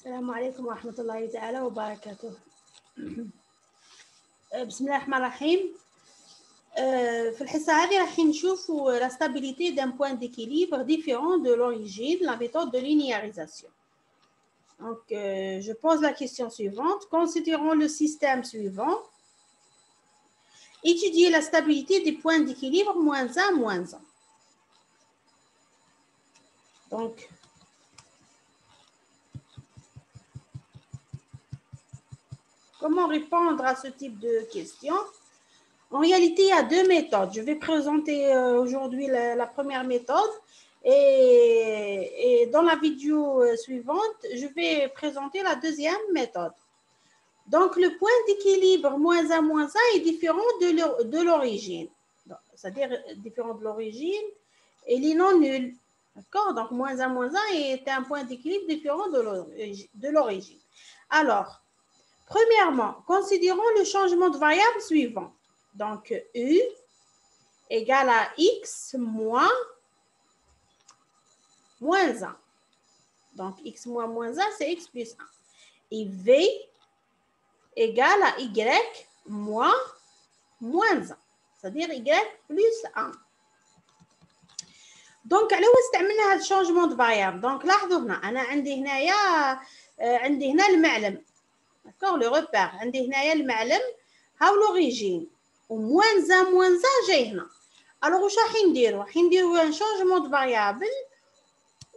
السلام عليكم ورحمة الله تعالى وبركاته. بسم الله الرحمن الرحيم. في الحصة هذه راح نشوفوا la stabilité d'un point d'équilibre différent de l'origine, la méthode de linéarisation. Donc, je pose la question suivante. Considérons le système suivant. Étudier la stabilité des points d'équilibre -1, -1. Donc, comment répondre à ce type de question? En réalité, il y a deux méthodes. Je vais présenter aujourd'hui la première méthode et dans la vidéo suivante, je vais présenter la deuxième méthode. Donc, le point d'équilibre -1, -1 est différent de l'origine. C'est-à-dire différent de l'origine et il est non nul. D'accord? Donc, -1, -1 est un point d'équilibre différent de l'origine. Alors, premièrement, considérons le changement de variable suivant. Donc, U égale à X moins -1. Donc, X moins -1, c'est X plus 1. Et V égale à Y moins -1. C'est-à-dire Y plus 1. دونك على واش استعملنا هذا الشونجمون دو فاريابل. دونك لاحظوا هنا انا عندي هنا المعلم. داكوغ لو روبير. عندي هنايا المعلم هاو لوريجين و -1 جاي هنا. الوغ واش راح نديرو ان شونجمون دو فاريابل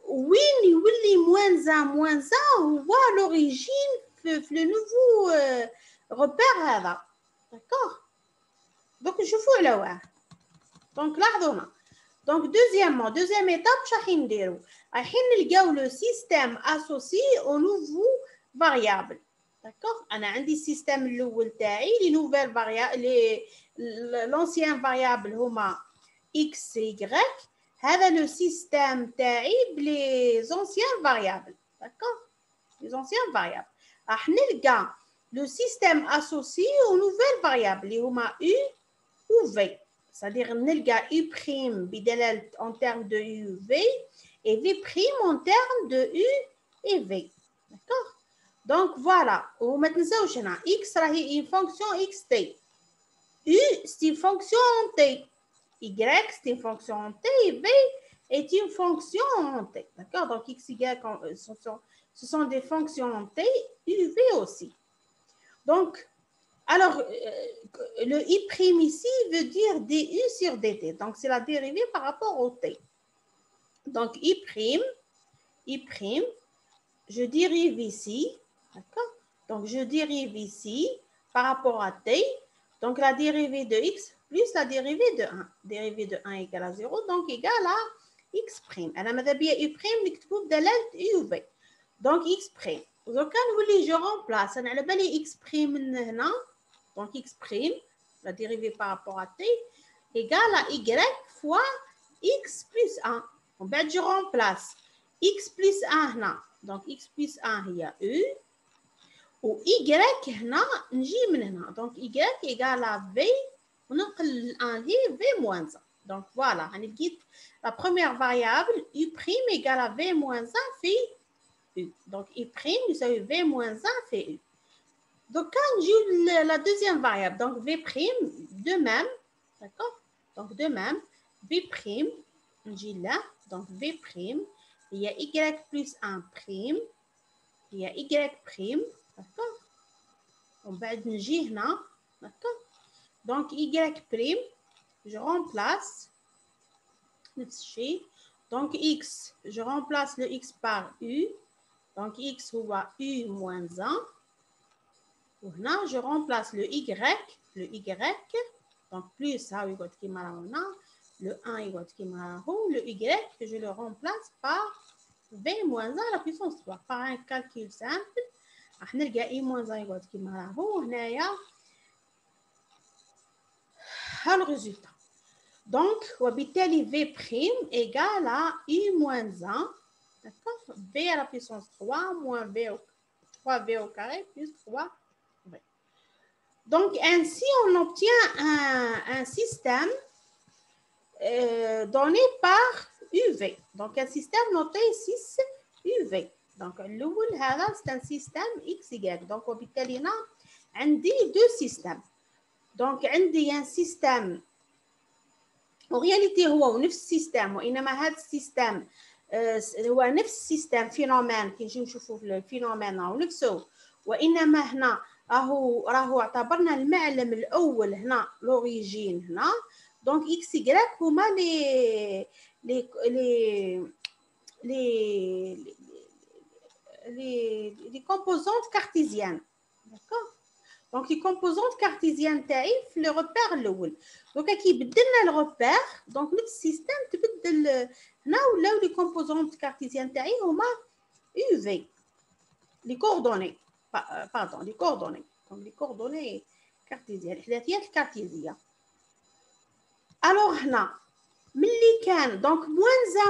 وين يولي -1 هو لوريجين في لو نوفو روبير هذا. داكوغ دونك نشوفوا على واه. دونك لاحظوا هنا. Donc, deuxième étape, رايحين نلقاو le système associé au nouveau variable. D'accord? أنا عندي السيستم الأول تاعي les nouvelles variables l'ancien variable هما x y. هذا le système تاعي les anciens variables. D'accord? Les anciens variables. راح نلقى le système associé aux nouvelles variables اللي هما u ou v. C'est-à-dire, نلقى U' بدلالة en termes de U V et V' en termes de U et V. D'accord? Donc, voilà. وما تنساوش هنا X راهي une fonction xt. U, c'est une fonction en T. Y, c'est une fonction en T. Et V est une fonction en T. D'accord? Donc, X, Y, ce sont des fonctions en T. U, V aussi. Donc, alors, le I' ici veut dire du sur dt. Donc, c'est la dérivée par rapport au t. Donc, I', je dérive ici. D'accord? Donc, je dérive ici par rapport à t. Donc, la dérivée de x plus la dérivée de 1. Dérivée de 1 égale à 0, donc égale à x'. أنا ماذا بيا I' نكتبو بدلالة u v. Donc, x'. دوكا نولي جو remplace. أنا على بالي x' من هنا. Donc, x', la dérivée par rapport à t, égale à y fois x plus 1. En fait, je remplace x plus 1 هنا. Donc, x plus 1 هي u. و y هنا نجي من هنا. Donc, y égale à v. وننقل 1 هي v moins 1. Donc, voilà. La première variable, u' égale à v moins 1 fait u. Donc, u' يساوي v moins 1 fait u. Donc, quand j'ai la deuxième variable, donc V', de même, d'accord? Donc, de même, V', j'ai là, donc V', il y a Y plus 1', il y a Y', d'accord? On va dire là, d'accord? Donc, Y', je remplace, donc X, je remplace le X par U, donc X ou U moins 1. Là, je remplace le Y, donc plus ça, le 1 le Y, je le remplace par V moins 1 à la puissance 3. Par un calcul simple, on a I moins 1 le résultat. Donc, V' égale à I moins 1, d'accord? V à la puissance 3 moins V au 3V au carré plus 3. Donc, ainsi, on obtient un système donné par UV. Donc, un système noté 6 UV. دونك الاول هذا سي سيستم اكس يغريك. دونك وبالتالي هنا عندي دو سيستم. دونك عندي ان سيستم en réalité هو نفس السيستم، وانما هذا السيستم هو نفس السيستم فينومين كي نجي نشوفوا في الفينومين راهو نفسه، وانما هنا راهو اعتبرنا المعلم الاول هنا لوريجين هنا. دونك اكس يغريك هما لي لي لي لي لي كومبوزونت كارتيزيان. داكوغ. دونك لي كومبوزونت كارتيزيان تاعي في لو روبير الاول. دونك كي بدلنا الروبير دونك نفس السيستم تبدل هنا، ولاو لي كومبوزونت كارتيزيان تاعي هما يو في لي كوردوني باردون لي كوردوني. دونك لي كوردوني كارتيزيان الاحداثيات الكارتيزيه. الوغ هنا ملي كان دونك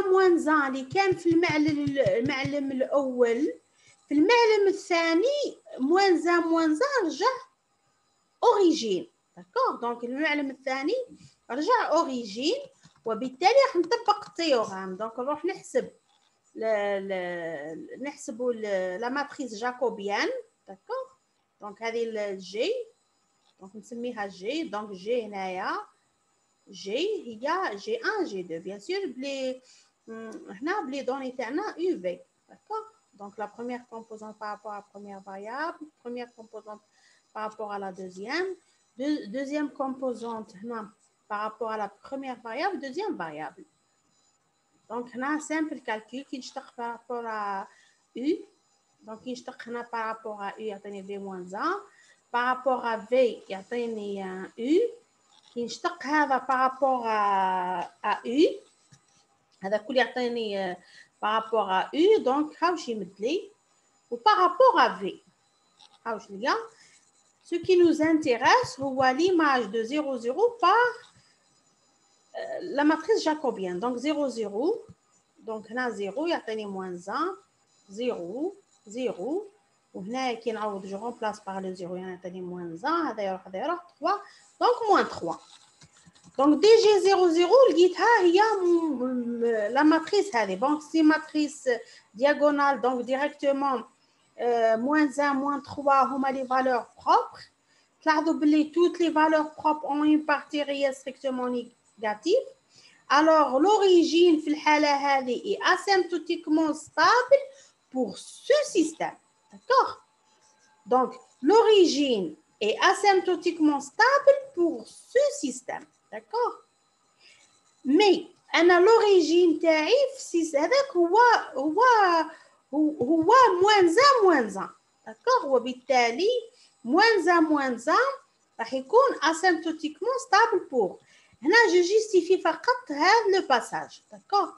موان زان اللي كان في المعلم الاول، في المعلم الثاني موان زان رجع اوريجين. داكوغ. دونك المعلم الثاني رجع اوريجين، وبالتالي راح نطبق التيورام. دونك نروح نحسبوا لا ماتريس جاكوبيان. داكوغ. دونك هذه الجي دونك نسميها جي. دونك جي هنايا جي هي جي 1 جي 2 بيان سور بلي هنا بلي دوني تاعنا يو في. داكوغ. دونك لا بروميير كومبوزونت بارابور ا بروميير فاريابل، بروميير كومبوزونت par rapport à la deuxième composante par rapport à la première variable, deuxième variable. Donc, on a un simple calcul qui est par rapport à U. Donc, il est par rapport à U, il y a V moins 1. Par rapport à V, il y a un U. Qui est par rapport à U. هذا كل يعطيني par rapport à U. Donc, هاوش يمدلي. Ou par rapport à V. هاوش ليا. Ce qui nous intéresse, c'est l'image de 0, 0 par la matrice jacobienne. Donc 0, 0. Donc là, 0, il y a moins 1, 0, 0. Je remplace par le 0, il y a moins 1, 3. Donc moins 3. Donc DG 0, 0, il y a la matrice. Donc c'est matrice diagonale, donc directement. Moins 1, moins 3, ont les valeurs propres. Toutes les valeurs propres ont une partie réelle strictement négative. Alors, l'origine est asymptotiquement stable pour ce système. D'accord? Donc, l'origine est asymptotiquement stable pour ce système. D'accord? Mais, l'origine c'est-à-dire هو moins 1. d'accord. وبالتالي moins 1 راح يكون asymptotiquement stable pour. هنا je justifie فقط هذا le passage. d'accord.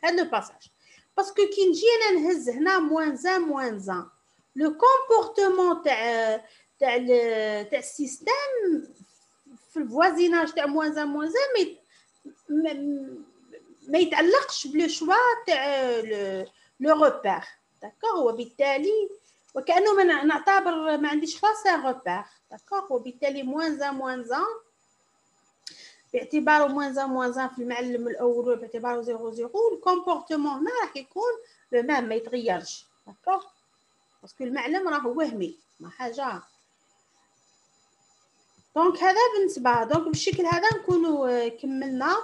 هذا le passage باسكو كي نجينا نهز هنا moins 1 le comportement تاع السيستم في الفوازيناج تاع moins 1 ما يتعلقش بلو شوا تاع لو روبير. داكوغ. وبالتالي وكانه نعتبر ما عنديش خاص روبير. داكوغ. وبالتالي moins 1 باعتباره moins 1 في المعلم الاول باعتباره 0 0 الكومبورتمون هنا راح يكون لو ميم ما يتغيرش. داكوغ. باسكو المعلم راه وهمي ما حاجه. دونك هذا بالنسبه دونك بالشكل هذا نكونوا كملنا.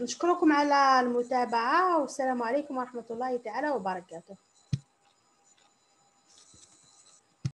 نشكركم على المتابعة والسلام عليكم ورحمة الله تعالى وبركاته.